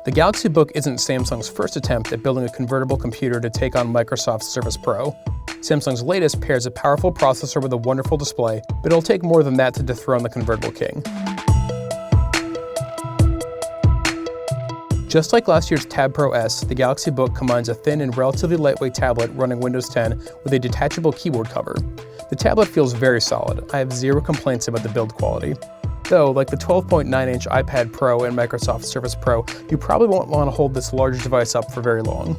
The Galaxy Book isn't Samsung's first attempt at building a convertible computer to take on Microsoft's Surface Pro. Samsung's latest pairs a powerful processor with a wonderful display, but it'll take more than that to dethrone the convertible king. Just like last year's Tab Pro S, the Galaxy Book combines a thin and relatively lightweight tablet running Windows 10 with a detachable keyboard cover. The tablet feels very solid. I have zero complaints about the build quality. Though, like the 12.9-inch iPad Pro and Microsoft Surface Pro, you probably won't want to hold this larger device up for very long.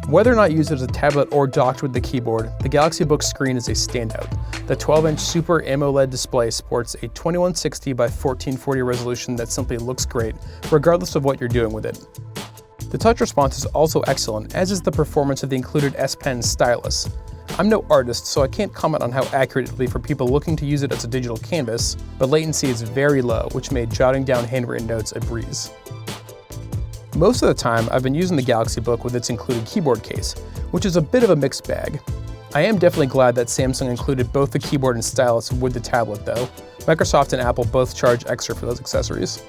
Whether or not used as a tablet or docked with the keyboard, the Galaxy Book screen is a standout. The 12-inch Super AMOLED display sports a 2160 by 1440 resolution that simply looks great, regardless of what you're doing with it. The touch response is also excellent, as is the performance of the included S Pen stylus. I'm no artist, so I can't comment on how accurate it will be for people looking to use it as a digital canvas, but latency is very low, which made jotting down handwritten notes a breeze. Most of the time, I've been using the Galaxy Book with its included keyboard case, which is a bit of a mixed bag. I am definitely glad that Samsung included both the keyboard and stylus with the tablet though. Microsoft and Apple both charge extra for those accessories.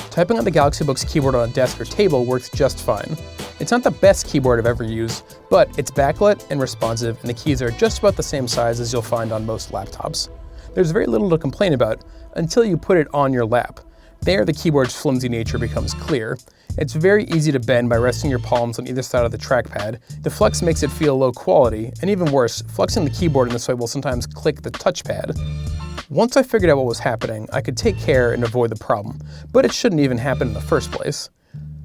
Typing on the Galaxy Book's keyboard on a desk or table works just fine. It's not the best keyboard I've ever used, but it's backlit and responsive, and the keys are just about the same size as you'll find on most laptops. There's very little to complain about until you put it on your lap. There, the keyboard's flimsy nature becomes clear. It's very easy to bend by resting your palms on either side of the trackpad. The flex makes it feel low quality, and even worse, flexing the keyboard in this way will sometimes click the touchpad. Once I figured out what was happening, I could take care and avoid the problem, but it shouldn't even happen in the first place.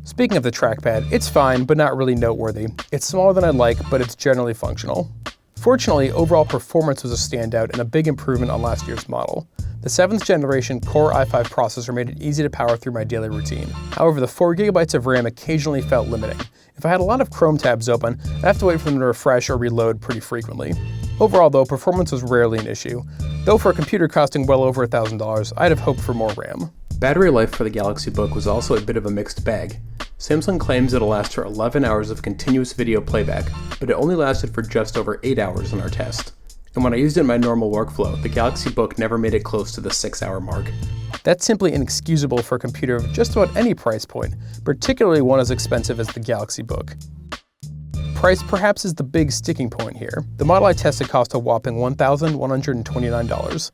Speaking of the trackpad, it's fine, but not really noteworthy. It's smaller than I'd like, but it's generally functional. Fortunately, overall performance was a standout and a big improvement on last year's model. The 7th generation Core i5 processor made it easy to power through my daily routine. However, the 4GB of RAM occasionally felt limiting. If I had a lot of Chrome tabs open, I'd have to wait for them to refresh or reload pretty frequently. Overall though, performance was rarely an issue. Though for a computer costing well over $1,000, I'd have hoped for more RAM. Battery life for the Galaxy Book was also a bit of a mixed bag. Samsung claims it'll last for 11 hours of continuous video playback, but it only lasted for just over 8 hours in our test. And when I used it in my normal workflow, the Galaxy Book never made it close to the 6-hour mark. That's simply inexcusable for a computer of just about any price point, particularly one as expensive as the Galaxy Book. Price perhaps is the big sticking point here. The model I tested cost a whopping $1,129.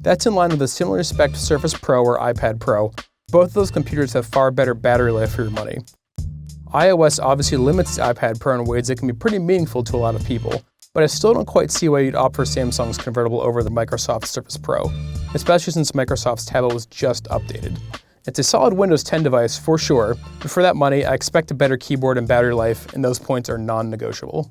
That's in line with a similar spec Surface Pro or iPad Pro. Both of those computers have far better battery life for your money. iOS obviously limits the iPad Pro in ways that can be pretty meaningful to a lot of people, but I still don't quite see why you'd opt for Samsung's convertible over the Microsoft Surface Pro, especially since Microsoft's tablet was just updated. It's a solid Windows 10 device for sure, but for that money I expect a better keyboard and battery life, and those points are non-negotiable.